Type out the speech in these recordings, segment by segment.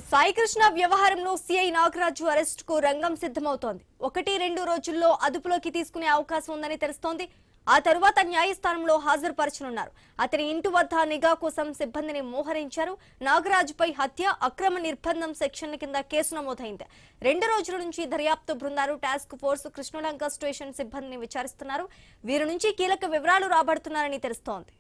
సాయి కృష్ణ వ్యవహారంలో CI Nagaraju arrest కు రంగం సిద్ధమవుతోంది. 1-2 రోజుల్లో అదుపులోకి తీసుకునే అవకాశం ఉందని తెలుస్తోంది. ఆ తరువాత న్యాయస్థానంలో హాజరుపరచనున్నారు. అతని ఇంటి వద్ద నిఘా కోసం సిబ్బందిని మోహరించారు. నాగరాజుపై హత్య, అక్రమ నిర్బంధం సెక్షన్ల కింద కేసు నమోదైంది. 2 రోజుల నుంచి దర్యాప్తు బృందాలు టాస్క్ ఫోర్స్ కృష్ణలంక స్టేషన్ సిబ్బందిని విచారిస్తున్నారు. వీరి నుంచి కీలక వివరాలు రాబడుతున్నారని తెలుస్తోంది.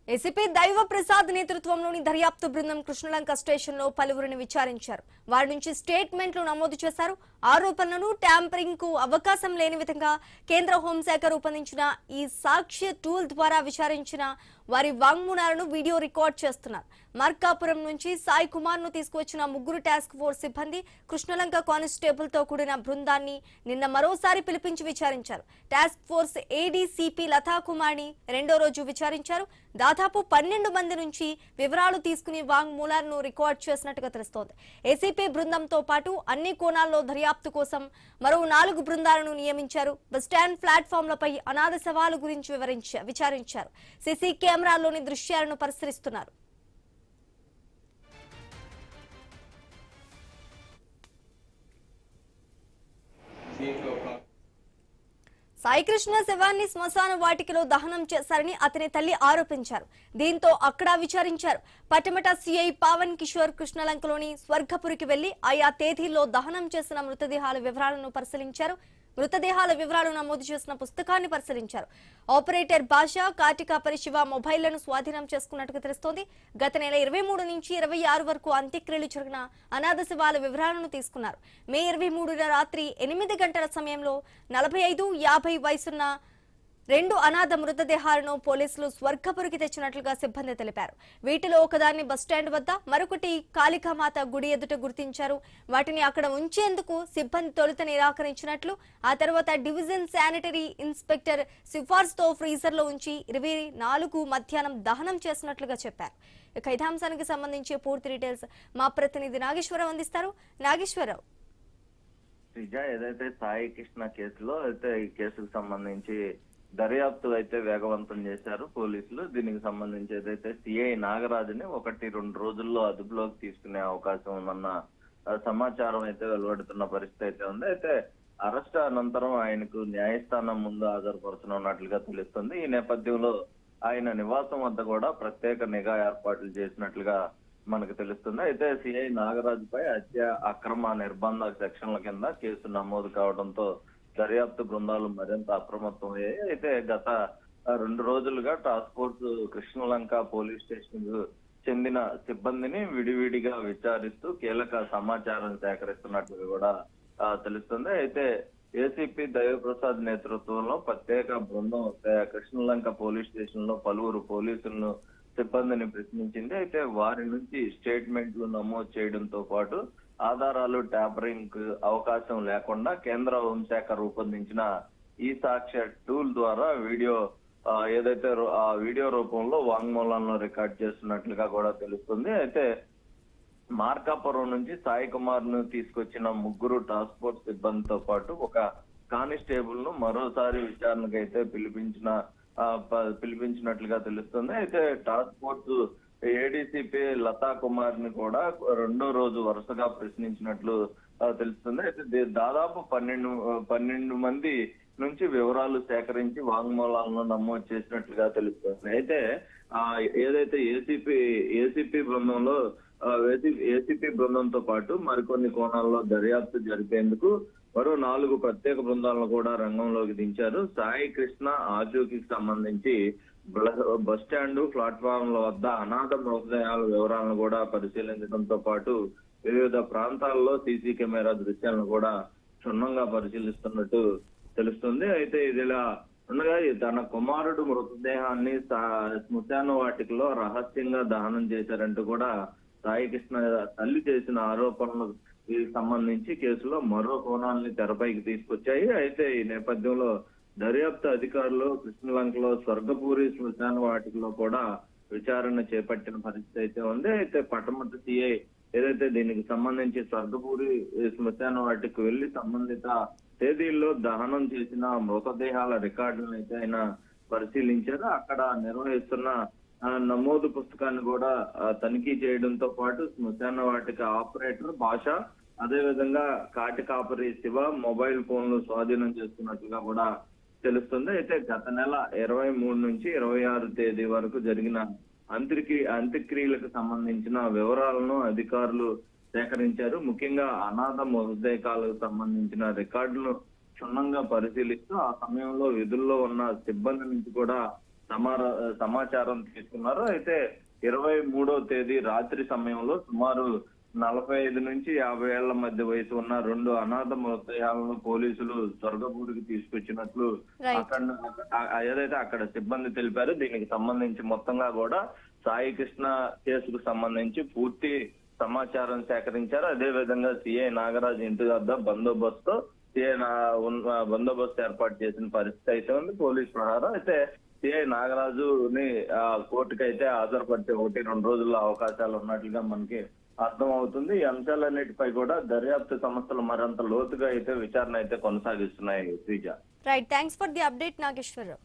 ఏసీపీ దైవ ప్రసాద్ నేతృత్వంలోని దర్యాప్తు బృందం కృష్ణలంక స్టేషన్లో పలువురిని విచారించారు. వారి నుంచి స్టేట్మెంట్లు నమోదు చేశారు. ఆరోపణలను ట్యాంపరింగ్ కు అవకాశం లేని విధంగా కేంద్ర హోంశాఖ రూపొందించిన ఈ సాక్ష్య టూల్ ద్వారా విచారించిన వారి వాంగ్మూలాలను వీడియో రికార్డ్ చేస్తున్నారు. మార్కాపురం నుంచి సాయి కుమార్ ను తీసుకువచ్చిన 3 టాస్క్ ఫోర్స్ సిబ్బంది కృష్ణలంక కానిస్టేబుల్ తో కూడిన బృందాన్ని నిన్న మరోసారి పిలిపించి విచారించారు. టాస్క్ ఫోర్స్ ఏడీసీపీ లతా కుమార్ని 2వ రోజు విచారించారు. దాదాపు 12 మంది నుంచి వివరాలు తీసుకుని వాంగ్మూలాలను రికార్డ్ చేసినట్టుగా తెలుస్తోంది. ఏసీపీ బృందంతో పాటు అన్ని కోణాల్లో దర్యాప్తు కోసం మరో 4 బృందాలను నియమించారు. బస్టాండ్ ప్లాట్ఫామ్లపై అనాథ శవాల గురించి విచారించారు. సీసీ కెమెరాల్లోని దృశ్యాలను పరిశీలిస్తున్నారు. సాయి కృష్ణ శవాన్ని శ్మశాన వాటికలో దహనం చేశారని అతని తల్లి ఆరోపించారు. దీంతో అక్కడ విచారించారు. పట్టమట సిఐ పవన్ కిషోర్ కృష్ణలంకలోని స్వర్గపురికి వెళ్లి ఆయా తేదీల్లో దహనం చేసిన మృతదేహాల వివరాలను పరిశీలించారు. మృతదేహాల వివరాలు నమోదు చేసిన పుస్తకాన్ని పరిశీలించారు. ఆపరేటర్ భాష, కాటికా పరిశివ మొబైళ్లను స్వాధీనం చేసుకున్నట్టుగా తెలుస్తోంది. గత నెల 23 నుంచి 26 వరకు అంత్యక్రియలు జరిగిన అనాథ శవాల వివరాలను తీసుకున్నారు. మే 23న రాత్రి 8 గంటల సమయంలో 45-50 వయసున్న 2 అనాథ మృతదేహాలను పోలీసులు స్వర్గపురికి తెచ్చినట్లుగా సిబ్బంది తెలిపారు. వీటిలో ఒకదాన్ని బస్టాండ్ వద్ద, మరొకటి కాళికామాత గుడి ఎదుట గుర్తించారు. వాటిని అక్కడ ఉంచేందుకు సిబ్బంది తొలుత నిరాకరించినట్లు, ఆ తర్వాత డివిజన్ శానిటరీ ఇన్స్పెక్టర్ సిఫార్సుతో ఫ్రీజర్లో ఉంచి 24 మధ్యాహ్నం దహనం చేసినట్లుగా చెప్పారు. ఇక ఇదే అంశానికి సంబంధించి పూర్తి డీటెయిల్స్ మా ప్రతినిధి నాగేశ్వరరావు అందిస్తారు. నాగేశ్వరరావు, ఏదైతే సాయి కృష్ణ కేసులో అయితే ఈ కేసుకు సంబంధించి దర్యాప్తు అయితే వేగవంతం చేశారు పోలీసులు. దీనికి సంబంధించి ఏదైతే సిఐ నాగరాజుని 1-2 రోజుల్లో అదుపులోకి తీసుకునే అవకాశం ఉందన్న సమాచారం అయితే వెలువడుతున్న పరిస్థితి అయితే ఉంది. అయితే అరెస్ట్ అనంతరం ఆయనకు న్యాయస్థానం ముందు హాజరుపరచనున్నట్లుగా తెలుస్తుంది. ఈ నేపథ్యంలో ఆయన నివాసం వద్ద కూడా ప్రత్యేక నిఘా ఏర్పాట్లు చేసినట్లుగా మనకు తెలుస్తుంది. అయితే సిఐ నాగరాజుపై హత్య, అక్రమ నిర్బంధ సెక్షన్ల కింద కేసు నమోదు కావడంతో దర్యాప్తు బృందాలు మరింత అప్రమత్తమయ్యాయి. అయితే గత 2 రోజులుగా task force Krishnalanka police station కు చెందిన సిబ్బందిని విడివిడిగా విచారిస్తూ కీలక సమాచారం సేకరిస్తున్నట్లు కూడా తెలుస్తుంది. అయితే ఏసీపీ దైవప్రసాద్ నేతృత్వంలో ప్రత్యేక బృందం కృష్ణలంక పోలీస్ స్టేషన్ లో పలువురు పోలీసులను సిబ్బందిని ప్రశ్నించింది. అయితే వారి నుంచి స్టేట్మెంట్లు నమోదు చేయడంతో పాటు ఆధారాలు ట్యాంపరింగ్ అవకాశం లేకుండా కేంద్ర హోంశాఖ రూపొందించిన ఈ సాక్ష్య టూల్ ద్వారా ఏదైతే ఆ వీడియో రూపంలో వాంగ్మూలాలను రికార్డ్ చేస్తున్నట్లుగా కూడా తెలుస్తుంది. అయితే మార్కాపురం నుంచి సాయి కుమార్ ను తీసుకొచ్చిన 3 టాస్క్ ఫోర్స్ సిబ్బందితో పాటు ఒక కానిస్టేబుల్ ను మరోసారి విచారణకు అయితే పిలిపించినట్లుగా తెలుస్తుంది. అయితే task force ADCP Latha Kumar ని కూడా 2వ రోజు వరుసగా ప్రశ్నించినట్లు తెలుస్తుంది. అయితే దాదాపు 12 మంది నుంచి వివరాలు సేకరించి వాంగ్మూలాలను నమోదు చేసినట్లుగా తెలుస్తుంది. అయితే ఏదైతే ఏసీపీ బృందంతో పాటు మరికొన్ని కోణాల్లో దర్యాప్తు జరిపేందుకు మరో 4 ప్రత్యేక బృందాలను కూడా రంగంలోకి దించారు. సాయి కృష్ణ ఆచూకీకి సంబంధించి బస్టాండ్ ప్లాట్ఫామ్ల వద్ద అనాథ మృతదేహాల వివరాలను కూడా పరిశీలించడంతో పాటు వివిధ ప్రాంతాల్లో సీసీ కెమెరా దృశ్యాలను కూడా క్షుణ్ణంగా పరిశీలిస్తున్నట్టు తెలుస్తుంది. అయితే ఇదిలా ఉండగా తన కుమారుడు మృతదేహాన్ని శ్మశాన వాటికలో రహస్యంగా దహనం చేశారంటూ కూడా సాయి కృష్ణ తల్లి చేసిన ఆరోపణలకు సంబంధించి కేసులో మరో కోణాలని తెరపైకి తీసుకొచ్చాయి. అయితే ఈ నేపథ్యంలో దర్యాప్తు అధికారులు కృష్ణలంకలో స్వర్గపూరి శ్మశాన వాటికలో కూడా విచారణ చేపట్టిన పరిస్థితి అయితే ఉంది. అయితే పట్టమట సిఐ ఏదైతే దీనికి సంబంధించి స్వర్గపూరి శ్మశాన వాటికి వెళ్లి సంబంధిత తేదీల్లో దహనం చేసిన మృతదేహాల రికార్డులను అయితే ఆయన పరిశీలించారు. అక్కడ నిర్వహిస్తున్న నమోదు పుస్తకాన్ని కూడా తనిఖీ చేయడంతో పాటు శ్మశాన వాటిక ఆపరేటర్ భాష, అదే విధంగా కాటి కాపరి శివ మొబైల్ ఫోన్లు స్వాధీనం చేసుకున్నట్లుగా కూడా తెలుస్తుంది. అయితే గత నెల 23 నుంచి 26 తేదీ వరకు జరిగిన అంత్యక్రియలకు సంబంధించిన వివరాలను అధికారులు సేకరించారు. ముఖ్యంగా అనాథ మృతదేహాలకు సంబంధించిన రికార్డులను క్షుణ్ణంగా పరిశీలిస్తూ ఆ సమయంలో విధుల్లో ఉన్న సిబ్బంది నుంచి కూడా సమాచారం తీసుకున్నారు. అయితే 23వ తేదీ రాత్రి సమయంలో సుమారు 45 నుంచి 50 ఏళ్ల మధ్య వయసు ఉన్న 2 అనాథ మృతదేహాలను పోలీసులు స్వర్గపూరికి తీసుకొచ్చినట్లు ఏదైతే అక్కడ సిబ్బంది తెలిపారు. దీనికి సంబంధించి మొత్తంగా కూడా సాయి కృష్ణ కేసుకు సంబంధించి పూర్తి సమాచారం సేకరించారు. అదే విధంగా సిఐ నాగరాజు ఇంటి వద్ద బందోబస్తు ఏర్పాటు చేసిన పరిస్థితి అయితే ఉంది పోలీస్ ప్రకారం. అయితే సిఐ నాగరాజుని కోర్టుకు అయితే హాజరుపరిచే 1-2 రోజుల్లో అవకాశాలు ఉన్నట్లుగా మనకి అర్థం అవుతుంది. ఈ అంశాలన్నిటిపై కూడా దర్యాప్తు సంస్థలు మరింత లోతుగా అయితే విచారణ అయితే కొనసాగిస్తున్నాయి. Sreeja, right, thanks for the update Nageswararao.